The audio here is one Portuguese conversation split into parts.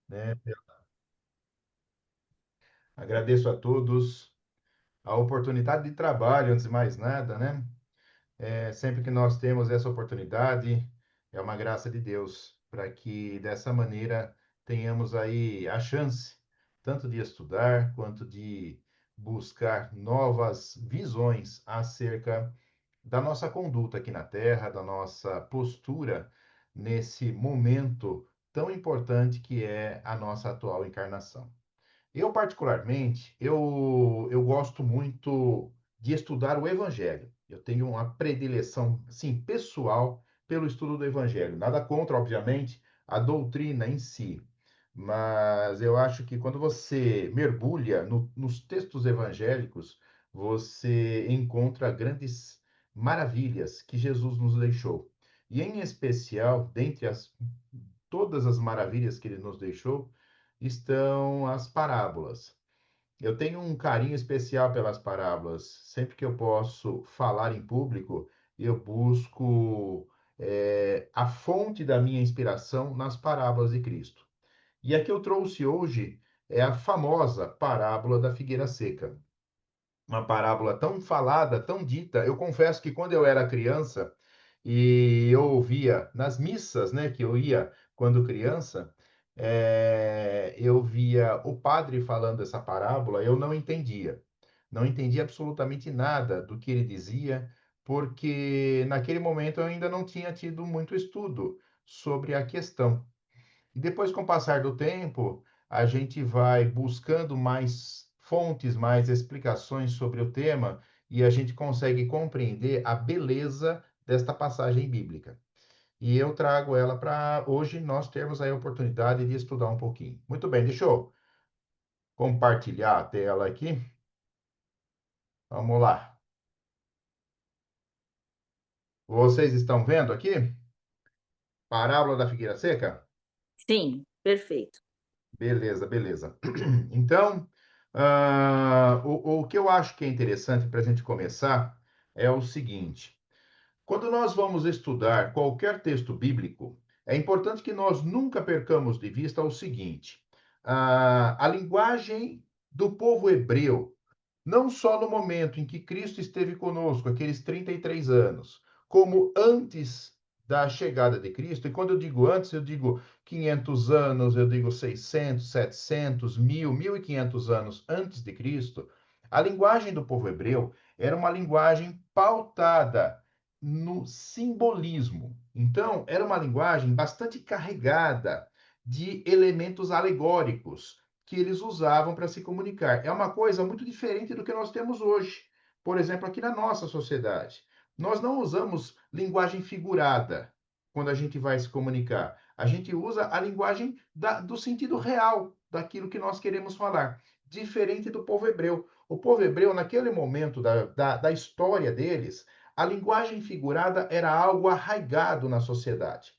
né? Agradeço a todos a oportunidade de trabalho, antes de mais nada, né? Sempre que nós temos essa oportunidade, é uma graça de Deus, para que dessa maneira tenhamos aí a chance tanto de estudar quanto de buscar novas visões acerca da nossa conduta aqui na Terra, da nossa postura nesse momento tão importante que é a nossa atual encarnação. Eu, particularmente, eu gosto muito de estudar o Evangelho. Eu tenho uma predileção, sim, pessoal pelo estudo do Evangelho. Nada contra, obviamente, a doutrina em si. Mas eu acho que quando você mergulha nos textos evangélicos, você encontra grandes maravilhas que Jesus nos deixou. E, em especial, dentre todas as maravilhas que ele nos deixou, estão as parábolas. Eu tenho um carinho especial pelas parábolas. Sempre que eu posso falar em público, eu busco a fonte da minha inspiração nas parábolas de Cristo. E a que eu trouxe hoje é a famosa parábola da figueira seca. Uma parábola tão falada, tão dita. Eu confesso que quando eu era criança e eu ouvia nas missas, né, que eu ia quando criança, eu via o padre falando essa parábola, eu não entendia. Não entendia absolutamente nada do que ele dizia, porque naquele momento eu ainda não tinha tido muito estudo sobre a questão. E depois, com o passar do tempo, a gente vai buscando mais fontes, mais explicações sobre o tema e a gente consegue compreender a beleza desta passagem bíblica. E eu trago ela para hoje nós termos aí a oportunidade de estudar um pouquinho. Muito bem, deixa eu compartilhar a tela aqui. Vamos lá. Vocês estão vendo aqui? Parábola da figueira seca? Sim, perfeito. Beleza, beleza. Então, o que eu acho que é interessante para a gente começar é o seguinte: quando nós vamos estudar qualquer texto bíblico, é importante que nós nunca percamos de vista o seguinte: a linguagem do povo hebreu, não só no momento em que Cristo esteve conosco, aqueles 33 anos, como antes da chegada de Cristo. E quando eu digo antes, eu digo 500 anos, eu digo 600, 700, 1000, 1500 anos antes de Cristo. A linguagem do povo hebreu era uma linguagem pautada no simbolismo. Então, era uma linguagem bastante carregada de elementos alegóricos que eles usavam para se comunicar. É uma coisa muito diferente do que nós temos hoje. Por exemplo, aqui na nossa sociedade, nós não usamos linguagem figurada quando a gente vai se comunicar. A gente usa a linguagem do sentido real daquilo que nós queremos falar, diferente do povo hebreu. O povo hebreu, naquele momento da história deles, a linguagem figurada era algo arraigado na sociedade.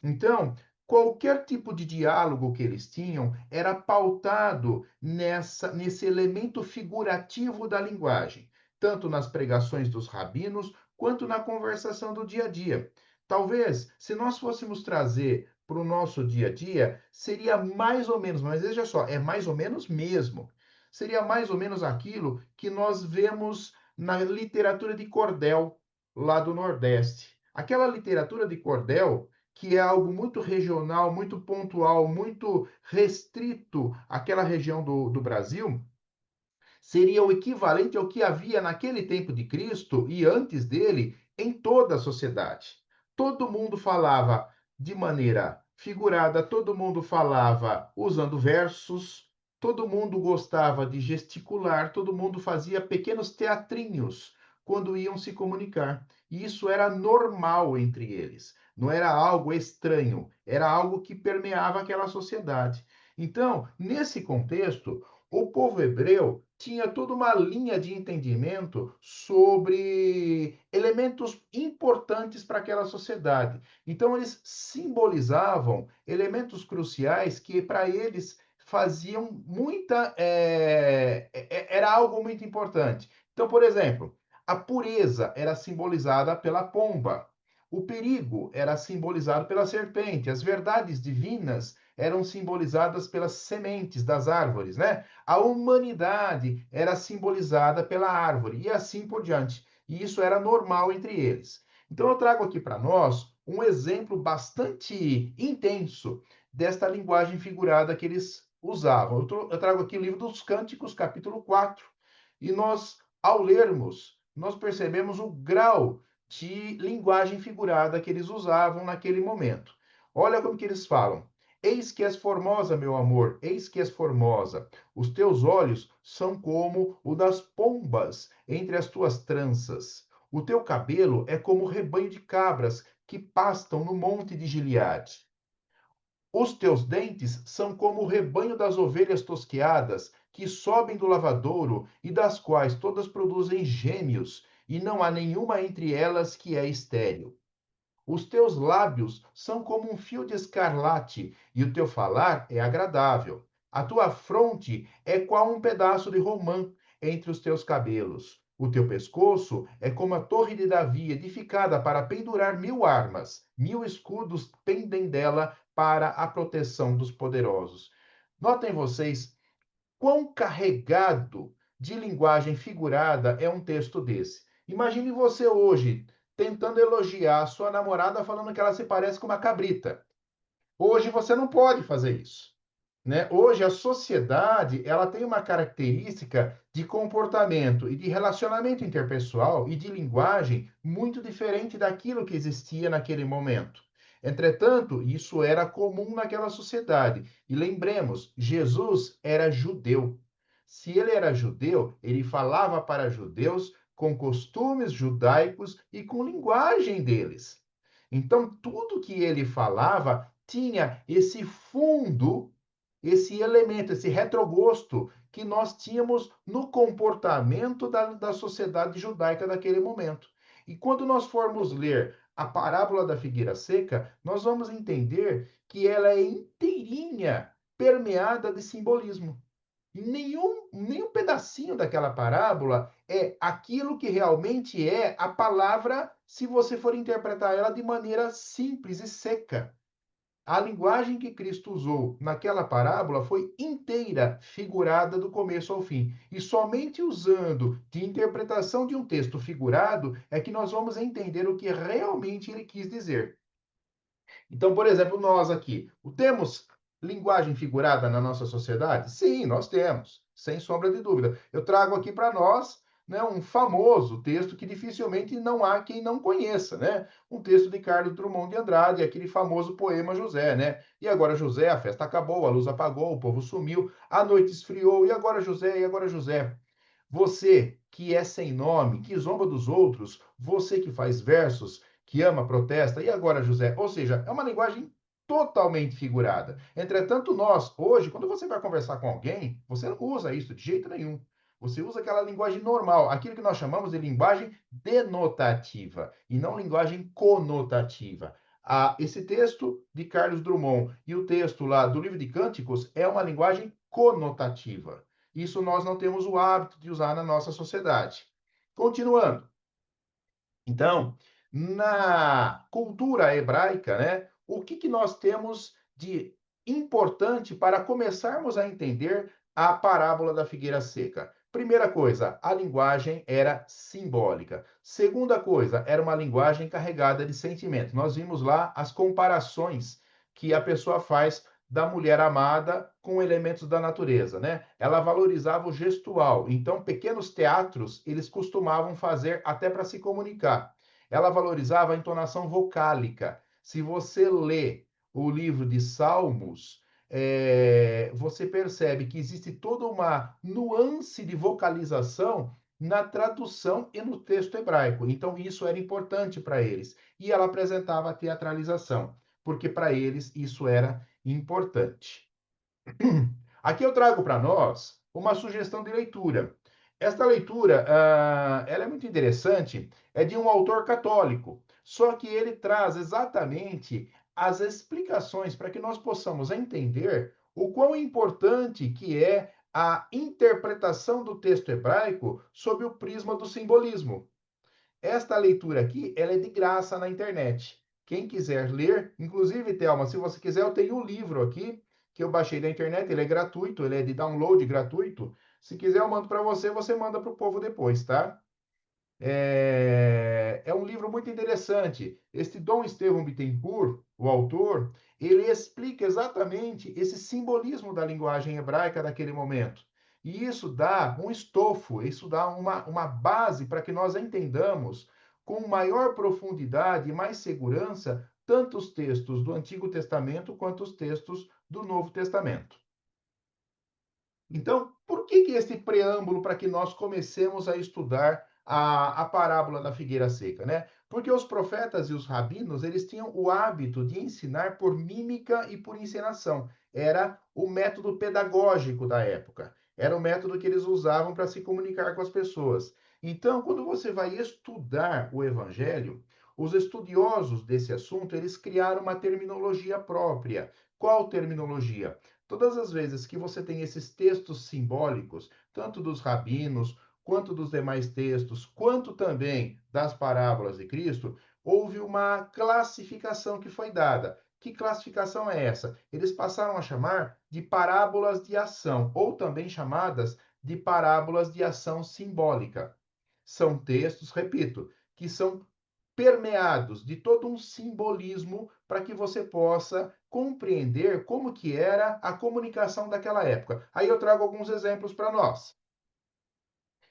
Então, qualquer tipo de diálogo que eles tinham era pautado nesse elemento figurativo da linguagem, tanto nas pregações dos rabinos quanto na conversação do dia a dia. Talvez, se nós fôssemos trazer para o nosso dia a dia, seria mais ou menos, mas veja só, é mais ou menos mesmo. Seria mais ou menos aquilo que nós vemos na literatura de cordel lá do Nordeste. Aquela literatura de cordel que é algo muito regional, muito pontual, muito restrito àquela região do Brasil, seria o equivalente ao que havia naquele tempo de Cristo e antes dele em toda a sociedade. Todo mundo falava de maneira figurada, todo mundo falava usando versos, todo mundo gostava de gesticular, todo mundo fazia pequenos teatrinhos quando iam se comunicar. E isso era normal entre eles, não era algo estranho, era algo que permeava aquela sociedade. Então, nesse contexto, o povo hebreu tinha toda uma linha de entendimento sobre elementos importantes para aquela sociedade. Então, eles simbolizavam elementos cruciais que, para eles, faziam muita. Era algo muito importante. Então, por exemplo, a pureza era simbolizada pela pomba. O perigo era simbolizado pela serpente. As verdades divinas eram simbolizadas pelas sementes das árvores, né? A humanidade era simbolizada pela árvore e assim por diante. E isso era normal entre eles. Então eu trago aqui para nós um exemplo bastante intenso desta linguagem figurada que eles usavam. Eu trago aqui o livro dos Cânticos, capítulo 4, e nós, ao lermos, nós percebemos o grau de linguagem figurada que eles usavam naquele momento. Olha como que eles falam. Eis que és formosa, meu amor, eis que és formosa. Os teus olhos são como o das pombas entre as tuas tranças. O teu cabelo é como o rebanho de cabras que pastam no monte de Gileade. Os teus dentes são como o rebanho das ovelhas tosqueadas que sobem do lavadouro e das quais todas produzem gêmeos, e não há nenhuma entre elas que é estéril. Os teus lábios são como um fio de escarlate, e o teu falar é agradável. A tua fronte é qual um pedaço de romã entre os teus cabelos. O teu pescoço é como a torre de Davi, edificada para pendurar 1000 armas. 1000 escudos pendem dela para a proteção dos poderosos. Notem vocês quão carregado de linguagem figurada é um texto desse. Imagine você hoje tentando elogiar a sua namorada falando que ela se parece com uma cabrita. Hoje você não pode fazer isso, né? Hoje a sociedade, ela tem uma característica de comportamento e de relacionamento interpessoal e de linguagem muito diferente daquilo que existia naquele momento. Entretanto, isso era comum naquela sociedade. E lembremos, Jesus era judeu. Se ele era judeu, ele falava para judeus com costumes judaicos e com linguagem deles. Então, tudo que ele falava tinha esse fundo, esse elemento, esse retrogosto que nós tínhamos no comportamento da sociedade judaica daquele momento. E quando nós formos ler a parábola da figueira seca, nós vamos entender que ela é inteirinha permeada de simbolismo. Nenhum pedacinho daquela parábola é aquilo que realmente é a palavra, se você for interpretar ela de maneira simples e seca. A linguagem que Cristo usou naquela parábola foi inteira figurada do começo ao fim. E somente usando de interpretação de um texto figurado é que nós vamos entender o que realmente ele quis dizer. Então, por exemplo, nós aqui, temos linguagem figurada na nossa sociedade? Sim, nós temos, sem sombra de dúvida. Eu trago aqui para nós, né, um famoso texto que dificilmente não há quem não conheça, né? Um texto de Carlos Drummond de Andrade, aquele famoso poema José, né? E agora José, a festa acabou, a luz apagou, o povo sumiu, a noite esfriou, e agora José, e agora José. Você que é sem nome, que zomba dos outros, você que faz versos, que ama, protesta, e agora, José? Ou seja, é uma linguagem totalmente figurada. Entretanto, nós, hoje, quando você vai conversar com alguém, você não usa isso de jeito nenhum. Você usa aquela linguagem normal, aquilo que nós chamamos de linguagem denotativa, e não linguagem conotativa. Esse texto de Carlos Drummond e o texto lá do livro de Cânticos é uma linguagem conotativa. Isso nós não temos o hábito de usar na nossa sociedade. Continuando. Então, na cultura hebraica, né, o que nós temos de importante para começarmos a entender a parábola da figueira seca? Primeira coisa, a linguagem era simbólica. Segunda coisa, era uma linguagem carregada de sentimento. Nós vimos lá as comparações que a pessoa faz da mulher amada com elementos da natureza, né? Ela valorizava o gestual. Então, pequenos teatros eles costumavam fazer até para se comunicar. Ela valorizava a entonação vocálica. Se você lê o livro de Salmos, você percebe que existe toda uma nuance de vocalização na tradução e no texto hebraico. Então, isso era importante para eles. E ela apresentava a teatralização, porque para eles isso era importante. Aqui eu trago para nós uma sugestão de leitura. Esta leitura, ela é muito interessante, é de um autor católico, só que ele traz exatamente as explicações para que nós possamos entender o quão importante que é a interpretação do texto hebraico sob o prisma do simbolismo. Esta leitura aqui, ela é de graça na internet. Quem quiser ler, inclusive, Thelma, se você quiser, eu tenho um livro aqui que eu baixei da internet, ele é gratuito, ele é de download gratuito. Se quiser, eu mando para você, você manda para o povo depois, tá? É um livro muito interessante. Este Dom Estevão Bittencourt, o autor, ele explica exatamente esse simbolismo da linguagem hebraica daquele momento. E isso dá um estofo, isso dá uma base para que nós entendamos com maior profundidade e mais segurança tanto os textos do Antigo Testamento quanto os textos do Novo Testamento. Então, por que esse preâmbulo para que nós comecemos a estudar a parábola da figueira seca, né? Porque os profetas e os rabinos, eles tinham o hábito de ensinar por mímica e por encenação. Era o método pedagógico da época. Era o método que eles usavam para se comunicar com as pessoas. Então, quando você vai estudar o evangelho, os estudiosos desse assunto, eles criaram uma terminologia própria. Qual terminologia? Todas as vezes que você tem esses textos simbólicos, tanto dos rabinos, quanto dos demais textos, quanto também das parábolas de Cristo, houve uma classificação que foi dada. Que classificação é essa? Eles passaram a chamar de parábolas de ação, ou também chamadas de parábolas de ação simbólica. São textos, repito, que são permeados de todo um simbolismo para que você possa compreender como que era a comunicação daquela época. Aí eu trago alguns exemplos para nós.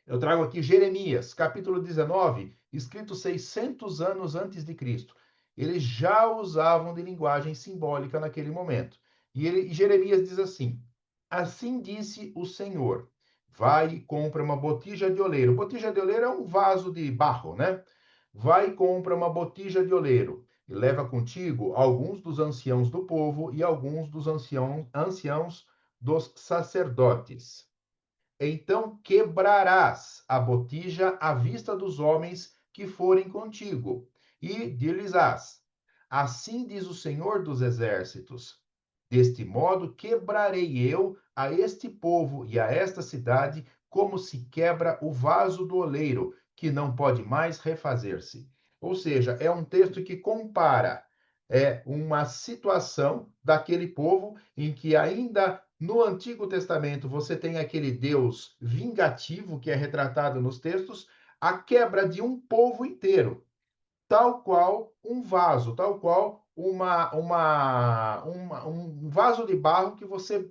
Eu trago aqui Jeremias, capítulo 19, escrito 600 anos antes de Cristo. Eles já usavam de linguagem simbólica naquele momento. E Jeremias diz assim: Assim disse o Senhor: Vai e compra uma botija de oleiro. Botija de oleiro é um vaso de barro, né? Vai e compra uma botija de oleiro e leva contigo alguns dos anciãos do povo e alguns dos anciãos dos sacerdotes. Então quebrarás a botija à vista dos homens que forem contigo, e dir-lhes-ás: Assim diz o Senhor dos Exércitos: Deste modo quebrarei eu a este povo e a esta cidade, como se quebra o vaso do oleiro, que não pode mais refazer-se. Ou seja, é um texto que compara uma situação daquele povo em que ainda no Antigo Testamento você tem aquele Deus vingativo que é retratado nos textos, a quebra de um povo inteiro, tal qual um vaso, tal qual um vaso de barro que você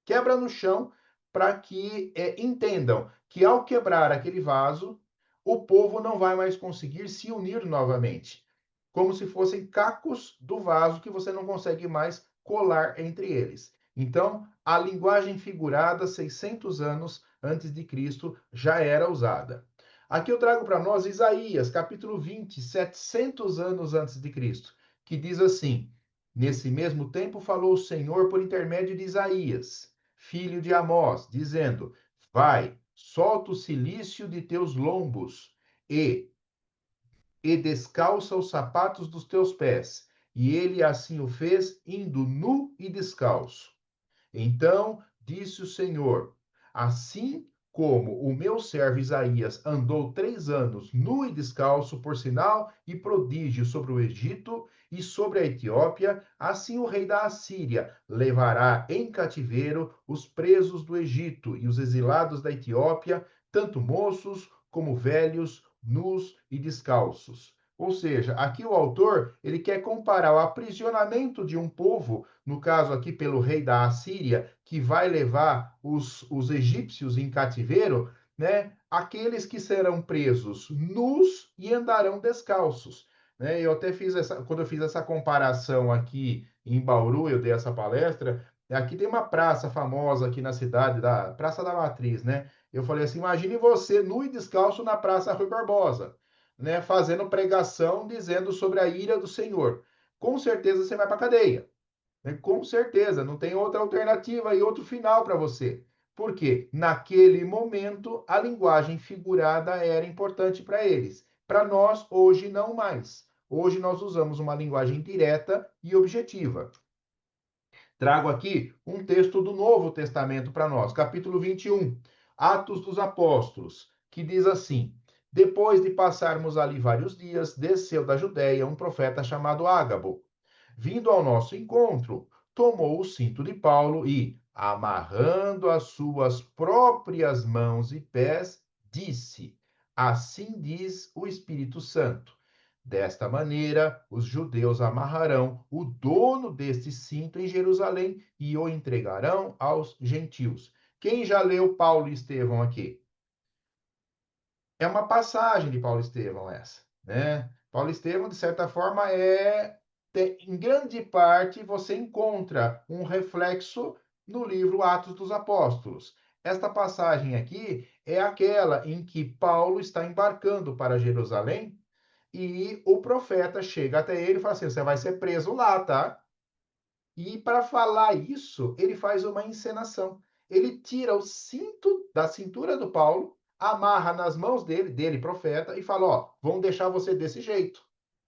quebra no chão para que entendam que ao quebrar aquele vaso, o povo não vai mais conseguir se unir novamente, como se fossem cacos do vaso que você não consegue mais colar entre eles. Então, a linguagem figurada 600 anos antes de Cristo já era usada. Aqui eu trago para nós Isaías, capítulo 20, 700 anos antes de Cristo, que diz assim: Nesse mesmo tempo falou o Senhor por intermédio de Isaías, filho de Amós, dizendo: Vai, solta o cilício de teus lombos e descalça os sapatos dos teus pés. E ele assim o fez, indo nu e descalço. Então disse o Senhor: Assim como o meu servo Isaías andou 3 anos nu e descalço, por sinal e prodígio sobre o Egito e sobre a Etiópia, assim o rei da Assíria levará em cativeiro os presos do Egito e os exilados da Etiópia, tanto moços como velhos, nus e descalços. Ou seja, aqui o autor ele quer comparar o aprisionamento de um povo, no caso aqui pelo rei da Assíria, que vai levar os egípcios em cativeiro, né? Aqueles que serão presos nus e andarão descalços. Né? Eu até fiz quando eu fiz essa comparação aqui em Bauru, eu dei essa palestra. Aqui tem uma praça famosa aqui na cidade, da Praça da Matriz, né? Eu falei assim: imagine você nu e descalço na Praça Rui Barbosa, né? Fazendo pregação dizendo sobre a ira do Senhor. Com certeza você vai para a cadeia. Né? Com certeza, não tem outra alternativa e outro final para você. Porque naquele momento a linguagem figurada era importante para eles. Para nós, hoje, não mais. Hoje nós usamos uma linguagem direta e objetiva. Trago aqui um texto do Novo Testamento para nós, capítulo 21, Atos dos Apóstolos, que diz assim: Depois de passarmos ali vários dias, desceu da Judéia um profeta chamado Ágabo. Vindo ao nosso encontro, tomou o cinto de Paulo e, amarrando as suas próprias mãos e pés, disse: Assim diz o Espírito Santo. Desta maneira, os judeus amarrarão o dono deste cinto em Jerusalém e o entregarão aos gentios. Quem já leu Paulo e Estevão aqui? É uma passagem de Paulo Estevão essa, né? Paulo Estevão, de certa forma, em grande parte, você encontra um reflexo no livro Atos dos Apóstolos. Esta passagem aqui é aquela em que Paulo está embarcando para Jerusalém e o profeta chega até ele e fala assim: você vai ser preso lá, tá? E para falar isso, ele faz uma encenação. Ele tira o cinto da cintura do Paulo, amarra nas mãos dele, profeta, e fala: Ó, vão deixar você desse jeito,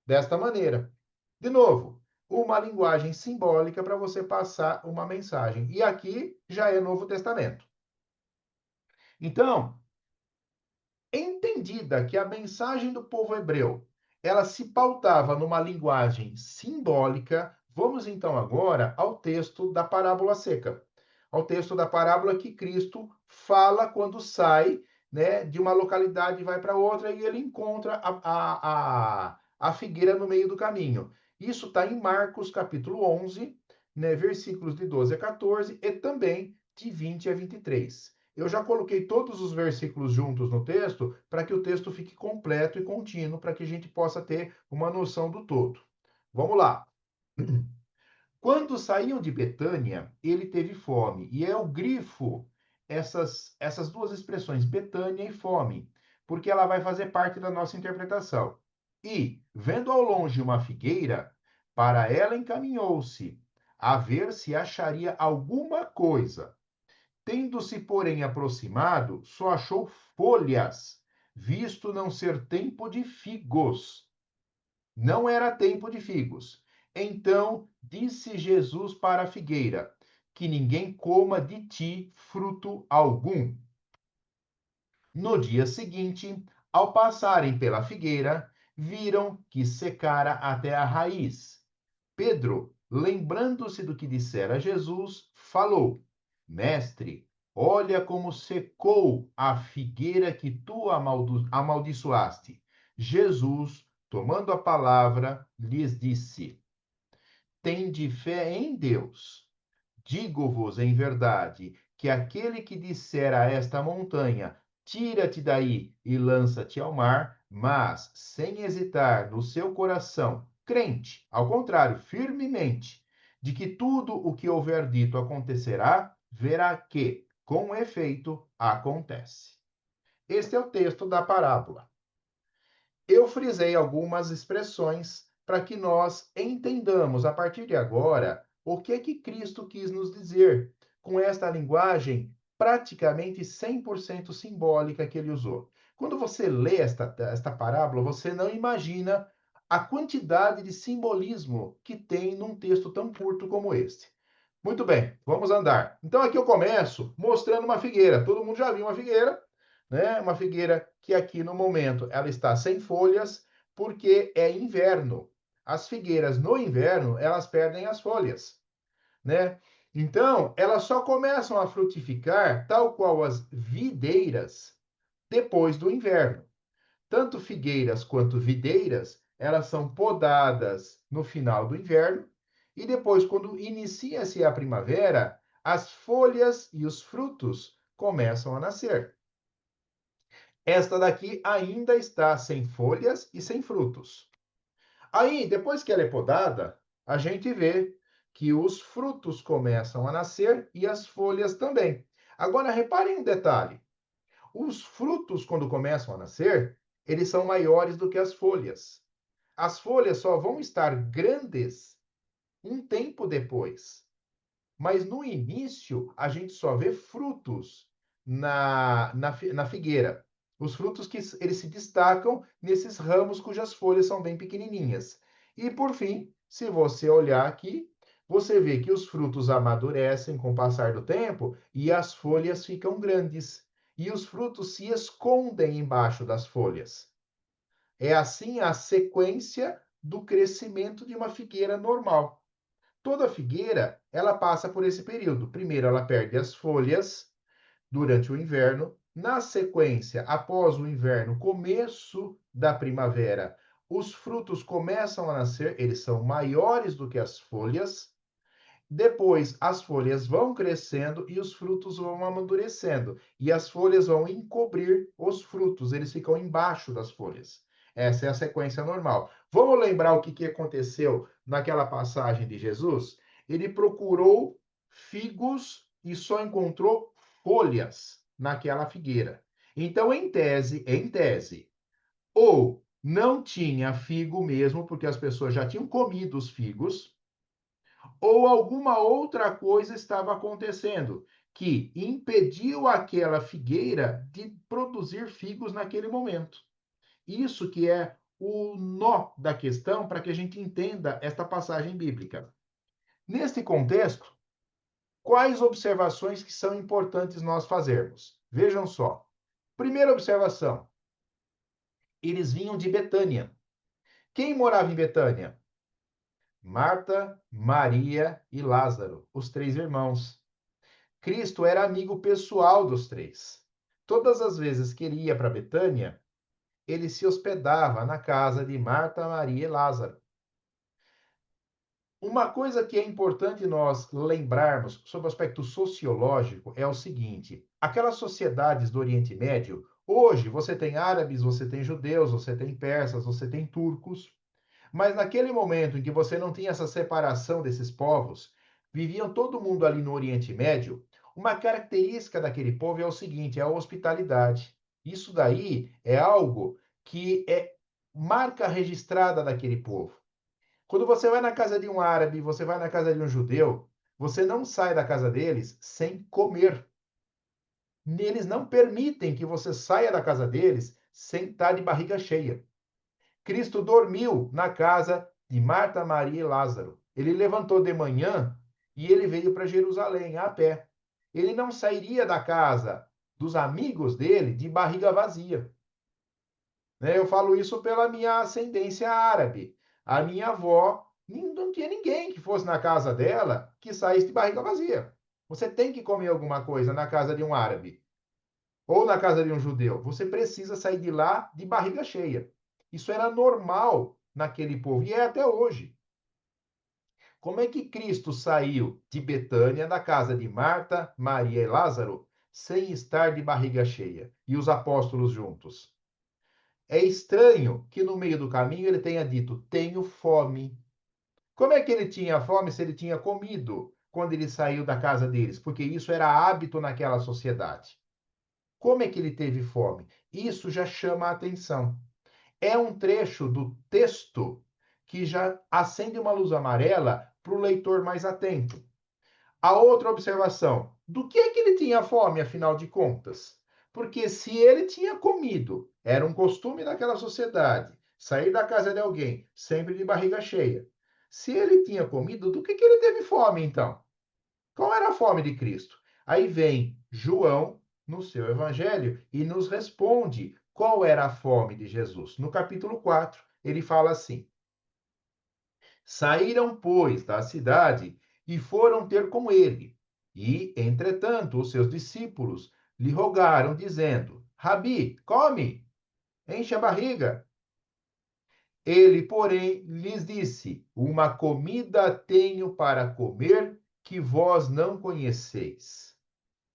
desta maneira. De novo, uma linguagem simbólica para você passar uma mensagem. E aqui já é Novo Testamento. Então, entendida que a mensagem do povo hebreu, ela se pautava numa linguagem simbólica, vamos então agora ao texto da parábola seca. Ao texto da parábola que Cristo fala quando sai, né, de uma localidade e vai para outra e ele encontra a figueira no meio do caminho. Isso está em Marcos capítulo 11, né, versículos de 12 a 14 e também de 20 a 23. Eu já coloquei todos os versículos juntos no texto para que o texto fique completo e contínuo, para que a gente possa ter uma noção do todo. Vamos lá. Quando saíam de Betânia, ele teve fome. E é o grifo essas duas expressões, Betânia e fome, porque ela vai fazer parte da nossa interpretação. E, vendo ao longe uma figueira, para ela encaminhou-se, a ver se acharia alguma coisa. Tendo-se, porém, aproximado, só achou folhas, visto não ser tempo de figos. Não era tempo de figos. Então disse Jesus para a figueira: Que ninguém coma de ti fruto algum. No dia seguinte, ao passarem pela figueira, viram que secara até a raiz. Pedro, lembrando-se do que dissera Jesus, falou: Mestre, olha como secou a figueira que tu amaldiçoaste. Jesus, tomando a palavra, lhes disse: Tende fé em Deus. Digo-vos em verdade que aquele que disser a esta montanha: Tira-te daí e lança-te ao mar, mas sem hesitar no seu coração, crente, ao contrário, firmemente, de que tudo o que houver dito acontecerá, verá que, com efeito, acontece. Este é o texto da parábola. Eu frisei algumas expressões para que nós entendamos a partir de agora o que é que Cristo quis nos dizer com esta linguagem praticamente 100% simbólica que ele usou. Quando você lê esta parábola, você não imagina a quantidade de simbolismo que tem num texto tão curto como este. Muito bem, vamos andar. Então aqui eu começo mostrando uma figueira. Todo mundo já viu uma figueira, né? Uma figueira que aqui no momento ela está sem folhas porque é inverno. As figueiras no inverno, elas perdem as folhas, né? Então, elas só começam a frutificar, tal qual as videiras, depois do inverno. Tanto figueiras quanto videiras, elas são podadas no final do inverno e depois, quando inicia-se a primavera, as folhas e os frutos começam a nascer. Esta daqui ainda está sem folhas e sem frutos. Aí, depois que ela é podada, a gente vê que os frutos começam a nascer e as folhas também. Agora, reparem um detalhe. Os frutos, quando começam a nascer, eles são maiores do que as folhas. As folhas só vão estar grandes um tempo depois. Mas no início, a gente só vê frutos na figueira. Os frutos que eles se destacam nesses ramos cujas folhas são bem pequenininhas. E por fim, se você olhar aqui, você vê que os frutos amadurecem com o passar do tempo e as folhas ficam grandes. E os frutos se escondem embaixo das folhas. É assim a sequência do crescimento de uma figueira normal. toda figueira, ela passa por esse período. Primeiro, ela perde as folhas durante o inverno. Na sequência, após o inverno, começo da primavera, os frutos começam a nascer, eles são maiores do que as folhas. Depois, as folhas vão crescendo e os frutos vão amadurecendo. E as folhas vão encobrir os frutos, eles ficam embaixo das folhas. Essa é a sequência normal. Vamos lembrar o que aconteceu naquela passagem de Jesus? Ele procurou figos e só encontrou folhas naquela figueira. Então, em tese, ou não tinha figo mesmo, porque as pessoas já tinham comido os figos, ou alguma outra coisa estava acontecendo que impediu aquela figueira de produzir figos naquele momento. Isso que é o nó da questão para que a gente entenda esta passagem bíblica. Neste contexto, quais observações que são importantes nós fazermos? Vejam só. Primeira observação: eles vinham de Betânia. Quem morava em Betânia? Marta, Maria e Lázaro, os três irmãos. Cristo era amigo pessoal dos três. Todas as vezes que ele ia para Betânia, ele se hospedava na casa de Marta, Maria e Lázaro. Uma coisa que é importante nós lembrarmos sobre o aspecto sociológico é o seguinte: aquelas sociedades do Oriente Médio, hoje você tem árabes, você tem judeus, você tem persas, você tem turcos, mas naquele momento em que você não tinha essa separação desses povos, viviam todo mundo ali no Oriente Médio. Uma característica daquele povo é o seguinte: é a hospitalidade. Isso daí é algo que é marca registrada daquele povo. Quando você vai na casa de um árabe, você vai na casa de um judeu, você não sai da casa deles sem comer. Eles não permitem que você saia da casa deles sem estar de barriga cheia. Cristo dormiu na casa de Marta, Maria e Lázaro. Ele levantou de manhã e ele veio para Jerusalém a pé. Ele não sairia da casa dos amigos dele de barriga vazia. Né? Eu falo isso pela minha ascendência árabe. A minha avó, não tinha ninguém que fosse na casa dela que saísse de barriga vazia. Você tem que comer alguma coisa na casa de um árabe ou na casa de um judeu. Você precisa sair de lá de barriga cheia. Isso era normal naquele povo e é até hoje. Como é que Cristo saiu de Betânia, da casa de Marta, Maria e Lázaro, sem estar de barriga cheia? E os apóstolos juntos? É estranho que no meio do caminho ele tenha dito: tenho fome. Como é que ele tinha fome se ele tinha comido quando ele saiu da casa deles? Porque isso era hábito naquela sociedade. Como é que ele teve fome? Isso já chama a atenção. É um trecho do texto que já acende uma luz amarela para o leitor mais atento. A outra observação: do que é que ele tinha fome, afinal de contas? Porque se ele tinha comido, era um costume daquela sociedade, sair da casa de alguém sempre de barriga cheia. Se ele tinha comido, do que ele teve fome, então? Qual era a fome de Cristo? Aí vem João, no seu evangelho, e nos responde qual era a fome de Jesus. No capítulo 4, ele fala assim: saíram, pois, da cidade e foram ter com ele. E, entretanto, os seus discípulos lhe rogaram, dizendo: Rabi, come, enche a barriga. Ele, porém, lhes disse: uma comida tenho para comer que vós não conheceis.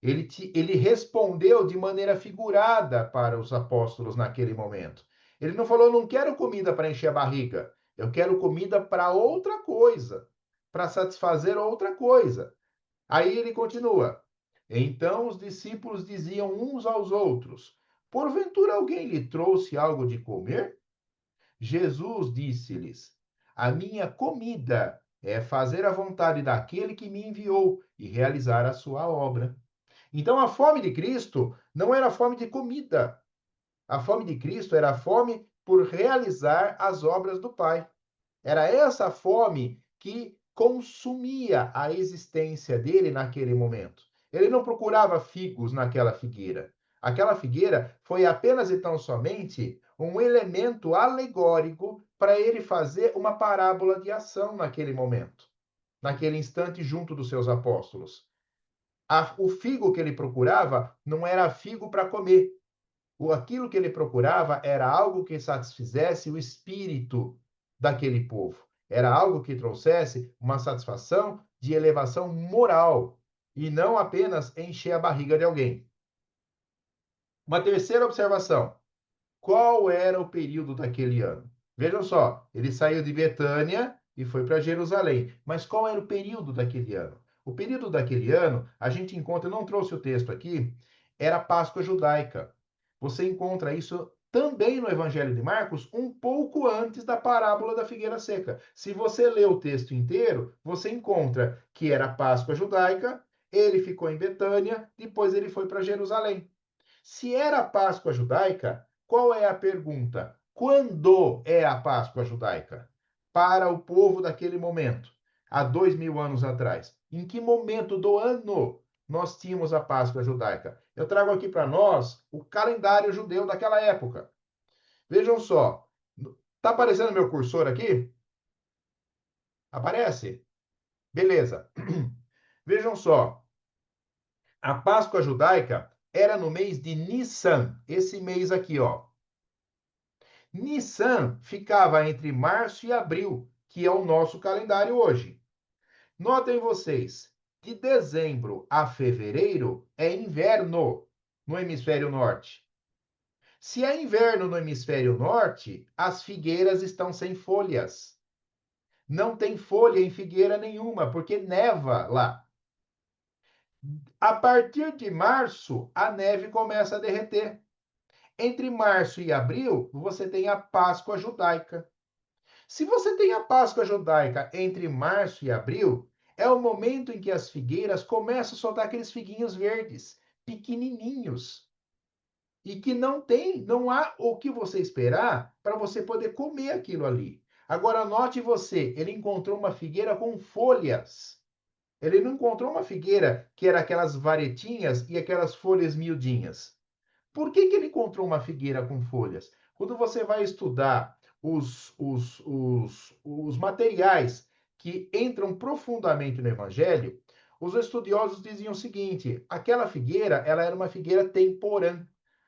Ele respondeu de maneira figurada para os apóstolos naquele momento. Ele não falou: não quero comida para encher a barriga, eu quero comida para outra coisa, para satisfazer outra coisa. Aí ele continua: então os discípulos diziam uns aos outros: porventura alguém lhe trouxe algo de comer? Jesus disse-lhes: a minha comida é fazer a vontade daquele que me enviou e realizar a sua obra. Então a fome de Cristo não era fome de comida. A fome de Cristo era a fome por realizar as obras do Pai. Era essa fome que consumia a existência dele naquele momento. Ele não procurava figos naquela figueira. Aquela figueira foi apenas e tão somente um elemento alegórico para ele fazer uma parábola de ação naquele momento. naquele instante, junto dos seus apóstolos. O figo que ele procurava não era figo para comer. Aquilo que ele procurava era algo que satisfizesse o espírito daquele povo. Era algo que trouxesse uma satisfação de elevação moral e não apenas encher a barriga de alguém. Uma terceira observação: qual era o período daquele ano? Vejam só, ele saiu de Betânia e foi para Jerusalém. Mas qual era o período daquele ano? O período daquele ano, a gente encontra, eu não trouxe o texto aqui, era a Páscoa judaica. Você encontra isso também no Evangelho de Marcos, um pouco antes da parábola da figueira seca. Se você lê o texto inteiro, você encontra que era a Páscoa judaica, ele ficou em Betânia, depois ele foi para Jerusalém. Se era a Páscoa judaica, qual é a pergunta? Quando é a Páscoa judaica? Para o povo daquele momento, há 2000 anos atrás. Em que momento do ano nós tínhamos a Páscoa judaica? Eu trago aqui para nós o calendário judeu daquela época. Vejam só. Está aparecendo meu cursor aqui? Aparece? Beleza. Vejam só. A Páscoa judaica era no mês de Nissan, esse mês aqui, ó. Nissan ficava entre março e abril, que é o nosso calendário hoje. Notem vocês, de dezembro a fevereiro é inverno no hemisfério norte. Se é inverno no hemisfério norte, as figueiras estão sem folhas. Não tem folha em figueira nenhuma, porque neva lá. A partir de março, a neve começa a derreter. Entre março e abril, você tem a Páscoa judaica. Se você tem a Páscoa judaica entre março e abril, é o momento em que as figueiras começam a soltar aqueles figuinhos verdes, pequenininhos, e que não há o que você esperar para você poder comer aquilo ali. Agora note você, ele encontrou uma figueira com folhas. Ele não encontrou uma figueira que era aquelas varetinhas e aquelas folhas miudinhas. Por que ele encontrou uma figueira com folhas? Quando você vai estudar os materiais que entram profundamente no Evangelho, os estudiosos diziam o seguinte: aquela figueira, ela era uma figueira temporã.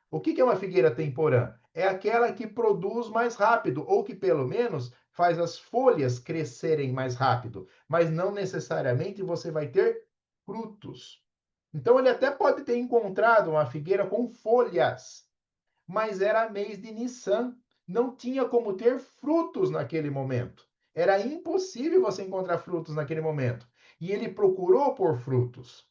O que é uma figueira temporã? É aquela que produz mais rápido, ou que pelo menos faz as folhas crescerem mais rápido, mas não necessariamente você vai ter frutos. Então ele até pode ter encontrado uma figueira com folhas, mas era mês de Nissan, não tinha como ter frutos naquele momento. Era impossível você encontrar frutos naquele momento. E ele procurou por frutos.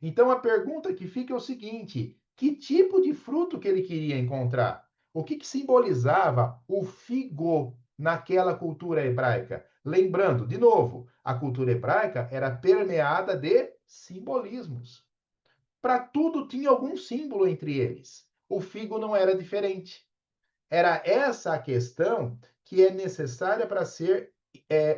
Então a pergunta que fica é o seguinte: que tipo de fruto que ele queria encontrar? O que simbolizava o figo naquela cultura hebraica? Lembrando, de novo, a cultura hebraica era permeada de simbolismos. Para tudo tinha algum símbolo entre eles. O figo não era diferente. Era essa a questão que é necessária para ser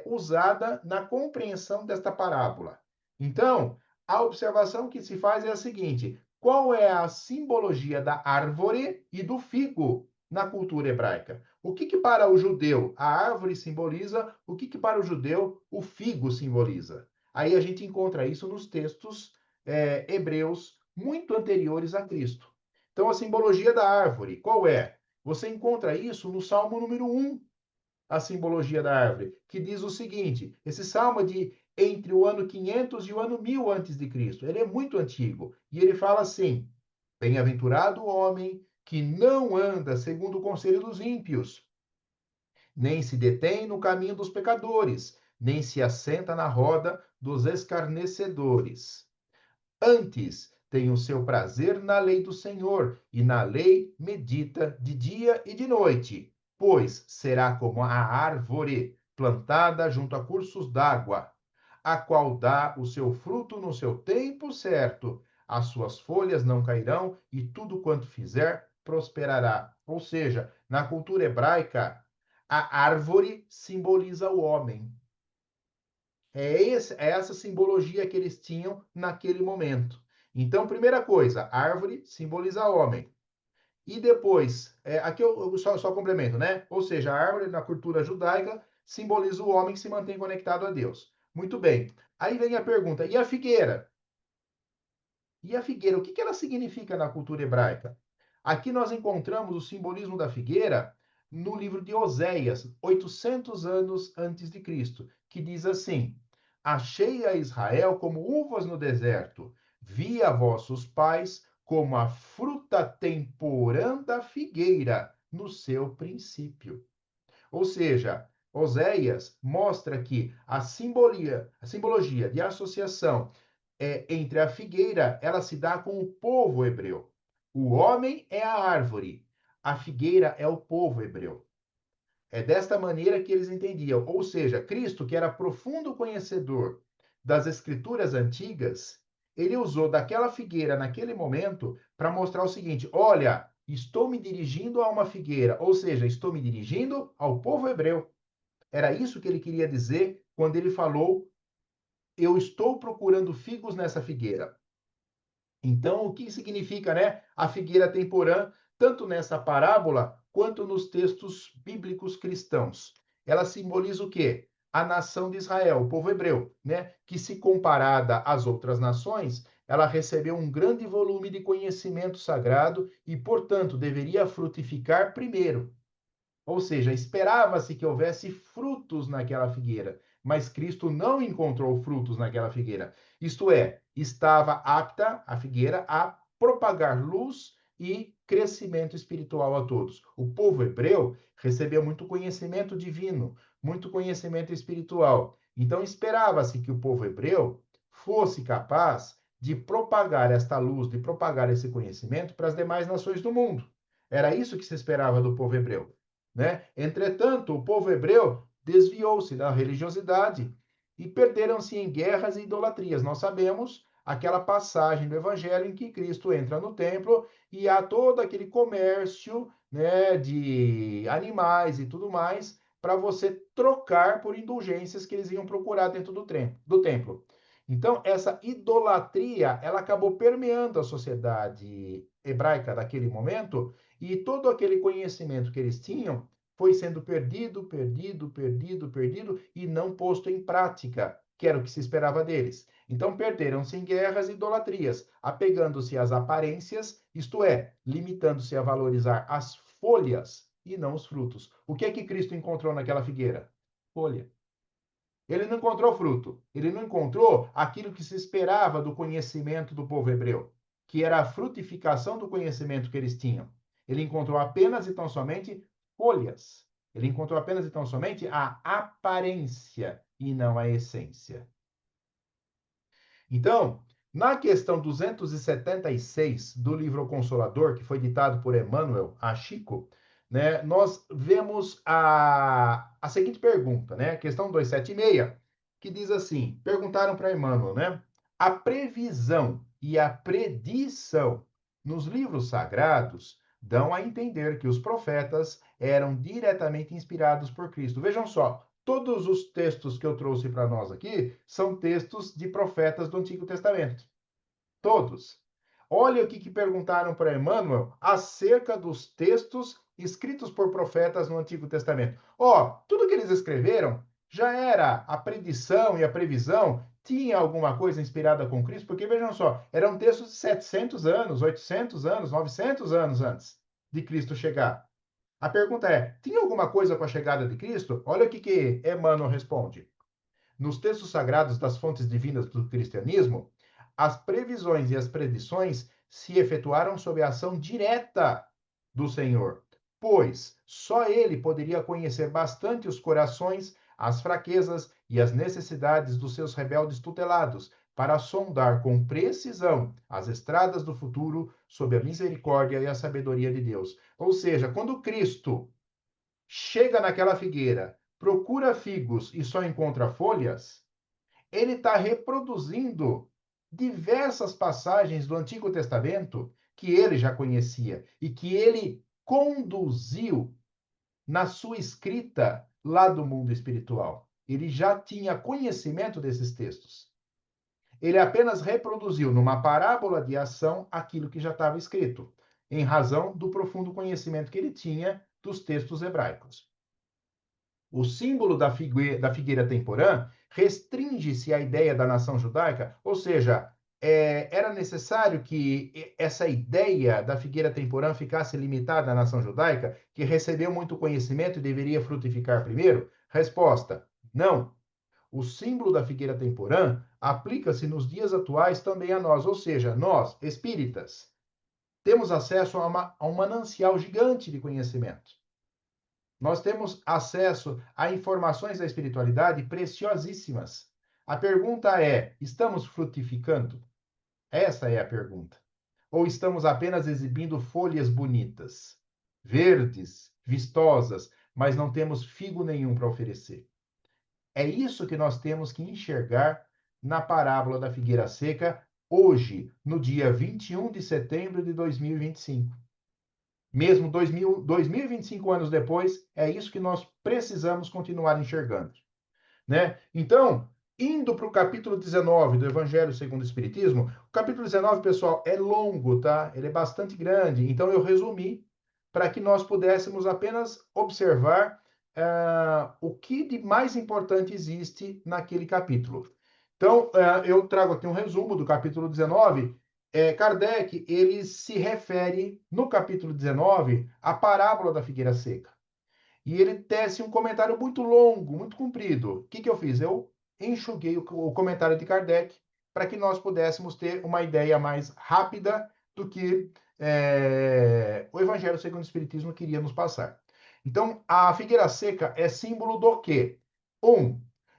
usada na compreensão desta parábola. Então, a observação que se faz é a seguinte: qual é a simbologia da árvore e do figo na cultura hebraica? O que para o judeu a árvore simboliza, o que para o judeu o figo simboliza? Aí a gente encontra isso nos textos hebreus muito anteriores a Cristo. Então, a simbologia da árvore, qual é? Você encontra isso no Salmo número 1, a simbologia da árvore, que diz o seguinte: esse salmo é de entre o ano 500 e o ano 1000 antes de Cristo. Ele é muito antigo. E ele fala assim: Bem-aventurado o homem que não anda segundo o conselho dos ímpios, nem se detém no caminho dos pecadores, nem se assenta na roda dos escarnecedores. Antes, tem o seu prazer na lei do Senhor, e na lei medita de dia e de noite. Pois será como a árvore plantada junto a cursos d'água, a qual dá o seu fruto no seu tempo certo. As suas folhas não cairão, e tudo quanto fizer prosperará. Ou seja, na cultura hebraica, a árvore simboliza o homem. É essa simbologia que eles tinham naquele momento. Então, primeira coisa, árvore simboliza homem. E depois, aqui eu só complemento, né? Ou seja, a árvore na cultura judaica simboliza o homem que se mantém conectado a Deus. Muito bem. Aí vem a pergunta: e a figueira? E a figueira, o que ela significa na cultura hebraica? Aqui nós encontramos o simbolismo da figueira no livro de Oséias, 800 anos antes de Cristo, que diz assim: Achei a Israel como uvas no deserto, vi a vossos pais como a fruta temporã da figueira no seu princípio. Ou seja, Oséias mostra que a simbologia de associação entre a figueira, ela se dá com o povo hebreu. O homem é a árvore, a figueira é o povo hebreu. É desta maneira que eles entendiam. Ou seja, Cristo, que era profundo conhecedor das escrituras antigas, ele usou daquela figueira naquele momento para mostrar o seguinte: olha, estou me dirigindo a uma figueira, ou seja, estou me dirigindo ao povo hebreu. Era isso que ele queria dizer quando ele falou: eu estou procurando figos nessa figueira. Então, o que significa, né, a figueira temporã, tanto nessa parábola quanto nos textos bíblicos cristãos? Ela simboliza o quê? A nação de Israel, o povo hebreu, né, que se comparada às outras nações, ela recebeu um grande volume de conhecimento sagrado e, portanto, deveria frutificar primeiro. Ou seja, esperava-se que houvesse frutos naquela figueira, mas Cristo não encontrou frutos naquela figueira. Isto é, estava apta a figueira a propagar luz e crescimento espiritual a todos. O povo hebreu recebeu muito conhecimento divino, muito conhecimento espiritual. Então esperava-se que o povo hebreu fosse capaz de propagar esta luz, de propagar esse conhecimento para as demais nações do mundo. Era isso que se esperava do povo hebreu, né? Entretanto, o povo hebreu desviou-se da religiosidade e perderam-se em guerras e idolatrias. Nós sabemos aquela passagem do Evangelho em que Cristo entra no templo e há todo aquele comércio, né, de animais e tudo mais para você trocar por indulgências que eles iam procurar dentro do templo. Então, essa idolatria, ela acabou permeando a sociedade hebraica daquele momento e todo aquele conhecimento que eles tinham foi sendo perdido, perdido, perdido, perdido e não posto em prática, que era o que se esperava deles. Então perderam-se em guerras e idolatrias, apegando-se às aparências, isto é, limitando-se a valorizar as folhas e não os frutos. O que é que Cristo encontrou naquela figueira? Folha. Ele não encontrou fruto. Ele não encontrou aquilo que se esperava do conhecimento do povo hebreu, que era a frutificação do conhecimento que eles tinham. Ele encontrou apenas e tão somente folhas. Ele encontrou apenas e tão somente a aparência e não a essência. Então, na questão 276 do livro Consolador, que foi ditado por Emmanuel a Chico, né, nós vemos a seguinte pergunta, né? Questão 276, que diz assim: perguntaram para Emmanuel, né? A previsão e a predição nos livros sagrados dão a entender que os profetas eram diretamente inspirados por Cristo. Vejam só, todos os textos que eu trouxe para nós aqui são textos de profetas do Antigo Testamento. Todos. Olha o que perguntaram para Emmanuel acerca dos textos escritos por profetas no Antigo Testamento. Ó, tudo que eles escreveram já era a predição e a previsão, tinha alguma coisa inspirada com Cristo, porque vejam só, eram textos de 700 anos, 800 anos, 900 anos antes de Cristo chegar. A pergunta é: tinha alguma coisa com a chegada de Cristo? Olha o que Emmanuel responde. Nos textos sagrados das fontes divinas do cristianismo, as previsões e as predições se efetuaram sob a ação direta do Senhor, pois só ele poderia conhecer bastante os corações, as fraquezas e as necessidades dos seus rebeldes tutelados, para sondar com precisão as estradas do futuro sob a misericórdia e a sabedoria de Deus. Ou seja, quando Cristo chega naquela figueira, procura figos e só encontra folhas, ele está reproduzindo diversas passagens do Antigo Testamento que ele já conhecia e que ele conduziu na sua escrita lá do mundo espiritual. Ele já tinha conhecimento desses textos. Ele apenas reproduziu numa parábola de ação aquilo que já estava escrito, em razão do profundo conhecimento que ele tinha dos textos hebraicos. O símbolo da figueira temporã restringe-se a ideia da nação judaica, ou seja, era necessário que essa ideia da figueira temporã ficasse limitada à nação judaica, que recebeu muito conhecimento e deveria frutificar primeiro? Resposta: não. O símbolo da figueira temporã aplica-se nos dias atuais também a nós, ou seja, nós, espíritas, temos acesso a um manancial gigante de conhecimento. Nós temos acesso a informações da espiritualidade preciosíssimas. A pergunta é: estamos frutificando? Essa é a pergunta. Ou estamos apenas exibindo folhas bonitas, verdes, vistosas, mas não temos figo nenhum para oferecer? É isso que nós temos que enxergar na parábola da figueira seca, hoje, no dia 21 de setembro de 2025. Mesmo 2025 anos depois, é isso que nós precisamos continuar enxergando, né? Então, indo para o capítulo 19 do Evangelho segundo o Espiritismo, o capítulo 19, pessoal, é longo, tá? Ele é bastante grande, então eu resumi para que nós pudéssemos apenas observar o que de mais importante existe naquele capítulo. Então, eu trago aqui um resumo do capítulo 19. Kardec, ele se refere, no capítulo 19, à parábola da figueira seca. E ele tece um comentário muito longo, muito comprido. O que que eu fiz? Eu enxuguei o comentário de Kardec para que nós pudéssemos ter uma ideia mais rápida do que o Evangelho segundo o Espiritismo queria nos passar. Então, a figueira seca é símbolo do quê?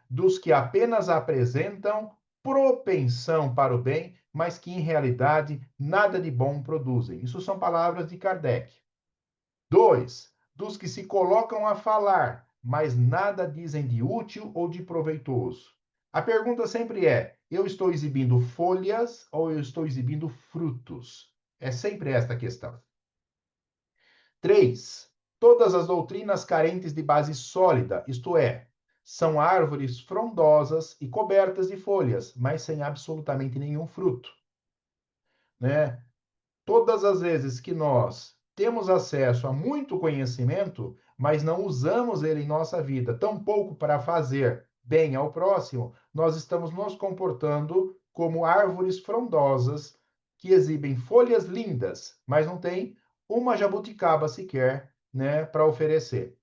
Dos que apenas apresentam propensão para o bem, mas que em realidade nada de bom produzem. Isso são palavras de Kardec. 2, dos que se colocam a falar, mas nada dizem de útil ou de proveitoso. A pergunta sempre é: eu estou exibindo folhas ou eu estou exibindo frutos? É sempre esta a questão. 3, todas as doutrinas carentes de base sólida, isto é, são árvores frondosas e cobertas de folhas, mas sem absolutamente nenhum fruto, né? Todas as vezes que nós temos acesso a muito conhecimento, mas não usamos ele em nossa vida, tampouco para fazer bem ao próximo, nós estamos nos comportando como árvores frondosas que exibem folhas lindas, mas não tem uma jabuticaba sequer, né, para oferecer.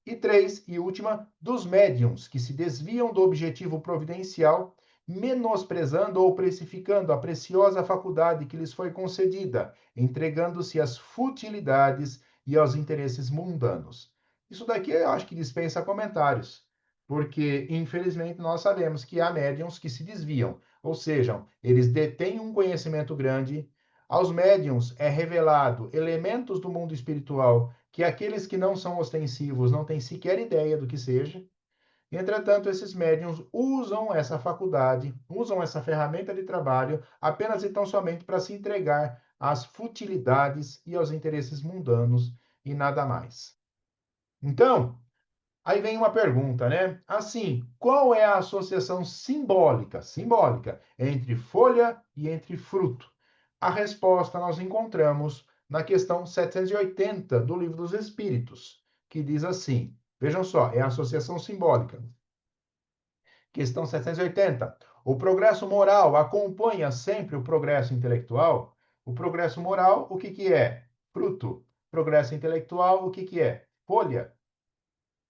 E 3, e última, dos médiums que se desviam do objetivo providencial, menosprezando ou precificando a preciosa faculdade que lhes foi concedida, entregando-se às futilidades e aos interesses mundanos. Isso daqui eu acho que dispensa comentários, porque infelizmente nós sabemos que há médiums que se desviam, ou seja, eles detêm um conhecimento grande. Aos médiums é revelado elementos do mundo espiritual que aqueles que não são ostensivos não têm sequer ideia do que seja. Entretanto, esses médiums usam essa faculdade, usam essa ferramenta de trabalho apenas e tão somente para se entregar às futilidades e aos interesses mundanos e nada mais. Então, aí vem uma pergunta, né? Assim, qual é a associação simbólica entre folha e entre fruto? A resposta nós encontramos na questão 780 do Livro dos Espíritos, que diz assim: vejam só, é a associação simbólica. Questão 780. O progresso moral acompanha sempre o progresso intelectual? O progresso moral, o que que é? Fruto. Progresso intelectual, o que que é? Folha.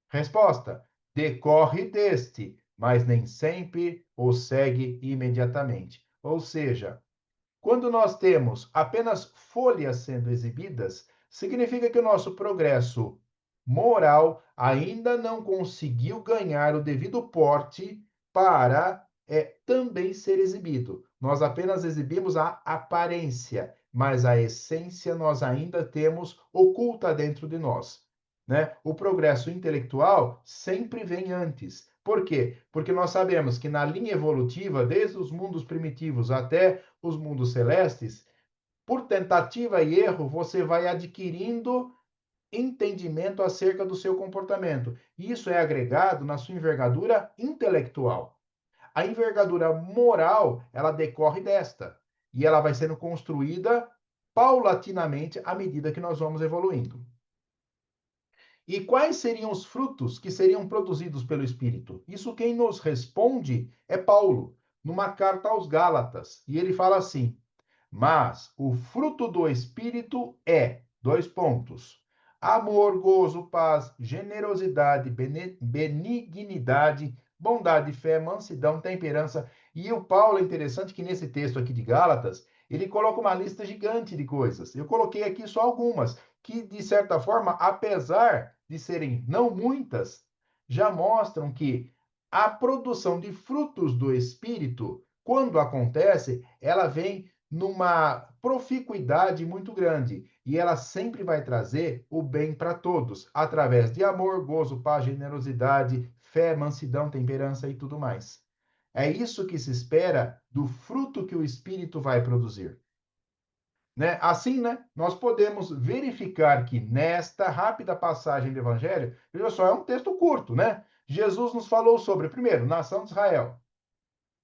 Resposta: decorre deste, mas nem sempre o segue imediatamente. Ou seja, quando nós temos apenas folhas sendo exibidas, significa que o nosso progresso moral ainda não conseguiu ganhar o devido porte para também ser exibido. Nós apenas exibimos a aparência, mas a essência nós ainda temos oculta dentro de nós, né? O progresso intelectual sempre vem antes. Por quê? Porque nós sabemos que na linha evolutiva, desde os mundos primitivos até os mundos celestes, por tentativa e erro, você vai adquirindo entendimento acerca do seu comportamento. Isso é agregado na sua envergadura intelectual. A envergadura moral, ela decorre desta, e ela vai sendo construída paulatinamente à medida que nós vamos evoluindo. E quais seriam os frutos que seriam produzidos pelo Espírito? Isso quem nos responde é Paulo, numa carta aos Gálatas. E ele fala assim: mas o fruto do Espírito é, dois pontos, amor, gozo, paz, generosidade, benignidade, bondade, fé, mansidão, temperança. E o Paulo é interessante que nesse texto aqui de Gálatas, ele coloca uma lista gigante de coisas. Eu coloquei aqui só algumas, que de certa forma, apesar de serem não muitas, já mostram que a produção de frutos do Espírito, quando acontece, ela vem numa proficuidade muito grande e ela sempre vai trazer o bem para todos, através de amor, gozo, paz, generosidade, fé, mansidão, temperança e tudo mais. É isso que se espera do fruto que o Espírito vai produzir. Né? Assim, né, nós podemos verificar que nesta rápida passagem do Evangelho, veja só, é um texto curto, né? Jesus nos falou sobre, primeiro, nação de Israel,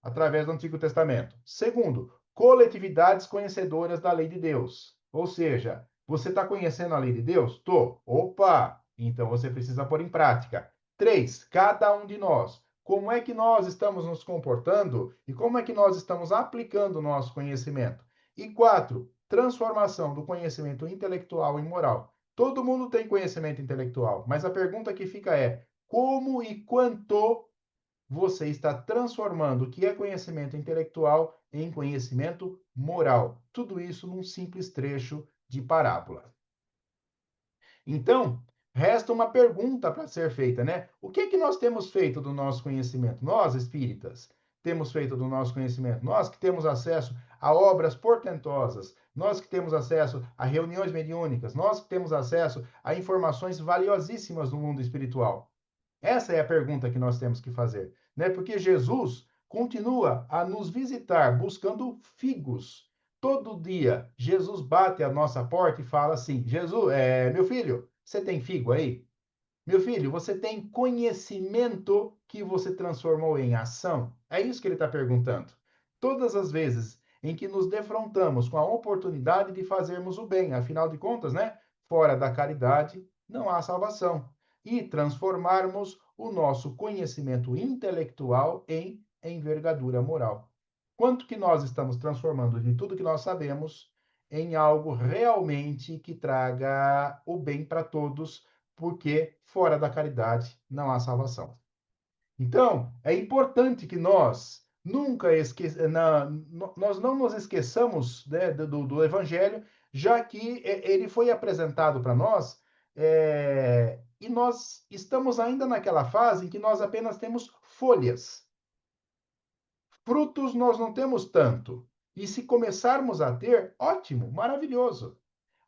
através do Antigo Testamento. Segundo, coletividades conhecedoras da lei de Deus. Ou seja, você está conhecendo a lei de Deus? Tô. Opa! Então você precisa pôr em prática. Três, cada um de nós. Como é que nós estamos nos comportando e como é que nós estamos aplicando o nosso conhecimento? E quatro, transformação do conhecimento intelectual em moral. Todo mundo tem conhecimento intelectual, mas a pergunta que fica é: como e quanto você está transformando o que é conhecimento intelectual em conhecimento moral? Tudo isso num simples trecho de parábola. Então, resta uma pergunta para ser feita, né? O que é que nós temos feito do nosso conhecimento? Nós, espíritas, temos feito do nosso conhecimento. Nós que temos acesso a obras portentosas, nós que temos acesso a reuniões mediúnicas, nós que temos acesso a informações valiosíssimas do mundo espiritual. Essa é a pergunta que nós temos que fazer, né? Porque Jesus continua a nos visitar buscando figos. Todo dia, Jesus bate a nossa porta e fala assim: Jesus, meu filho, você tem figo aí? Meu filho, você tem conhecimento que você transformou em ação? É isso que ele está perguntando. Todas as vezes em que nos defrontamos com a oportunidade de fazermos o bem, afinal de contas, né? Fora da caridade não há salvação. E transformarmos o nosso conhecimento intelectual em envergadura moral. Quanto que nós estamos transformando de tudo que nós sabemos em algo realmente que traga o bem para todos, porque fora da caridade não há salvação. Então, é importante que nós nunca nós não nos esqueçamos, né, do Evangelho, já que ele foi apresentado para nós, e nós estamos ainda naquela fase em que nós apenas temos folhas. Frutos nós não temos tanto. E se começarmos a ter, ótimo, maravilhoso.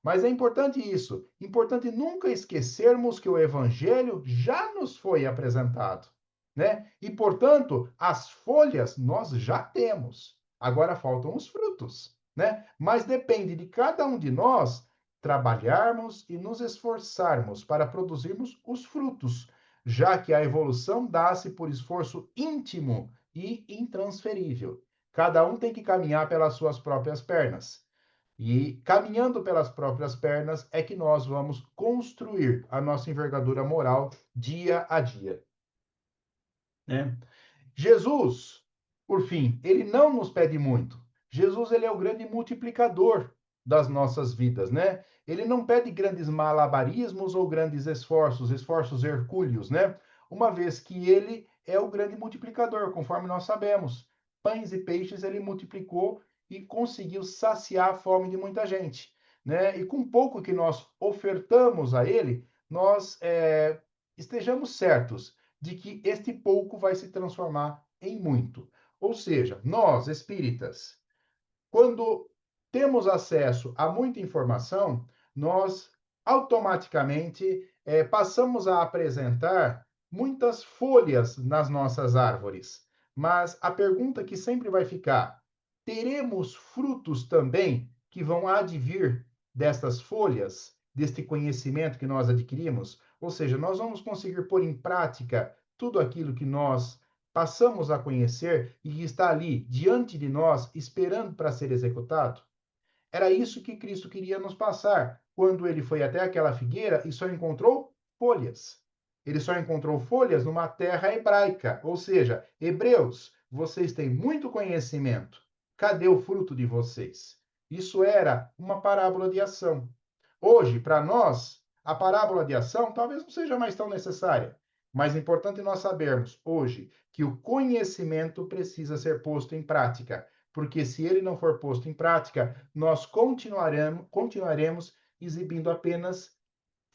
Mas é importante isso, importante nunca esquecermos que o evangelho já nos foi apresentado, né? E portanto, as folhas nós já temos. Agora faltam os frutos, né? Mas depende de cada um de nós trabalharmos e nos esforçarmos para produzirmos os frutos, já que a evolução dá-se por esforço íntimo e intransferível. Cada um tem que caminhar pelas suas próprias pernas. E caminhando pelas próprias pernas é que nós vamos construir a nossa envergadura moral dia a dia, né? Jesus, por fim, ele não nos pede muito. Jesus, ele é o grande multiplicador das nossas vidas, né? Ele não pede grandes malabarismos ou grandes esforços, esforços hercúleos, né? Uma vez que ele é o grande multiplicador, conforme nós sabemos. Pães e peixes ele multiplicou e conseguiu saciar a fome de muita gente, né? E com pouco que nós ofertamos a ele, nós estejamos certos de que este pouco vai se transformar em muito. Ou seja, nós, espíritas, quando temos acesso a muita informação, nós automaticamente passamos a apresentar muitas folhas nas nossas árvores. Mas a pergunta que sempre vai ficar: teremos frutos também que vão advir destas folhas, deste conhecimento que nós adquirimos? Ou seja, nós vamos conseguir pôr em prática tudo aquilo que nós passamos a conhecer e está ali diante de nós, esperando para ser executado? Era isso que Cristo queria nos passar quando ele foi até aquela figueira e só encontrou folhas. Ele só encontrou folhas numa terra hebraica, ou seja, hebreus, vocês têm muito conhecimento. Cadê o fruto de vocês? Isso era uma parábola de ação. Hoje, para nós, a parábola de ação talvez não seja mais tão necessária, mas é importante nós sabermos hoje que o conhecimento precisa ser posto em prática, porque se ele não for posto em prática, nós continuaremos exibindo apenas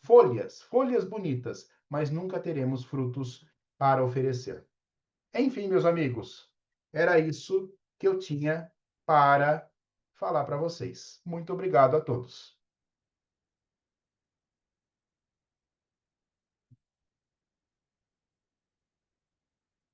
folhas bonitas, mas nunca teremos frutos para oferecer. Enfim, meus amigos, era isso que eu tinha para falar para vocês. Muito obrigado a todos.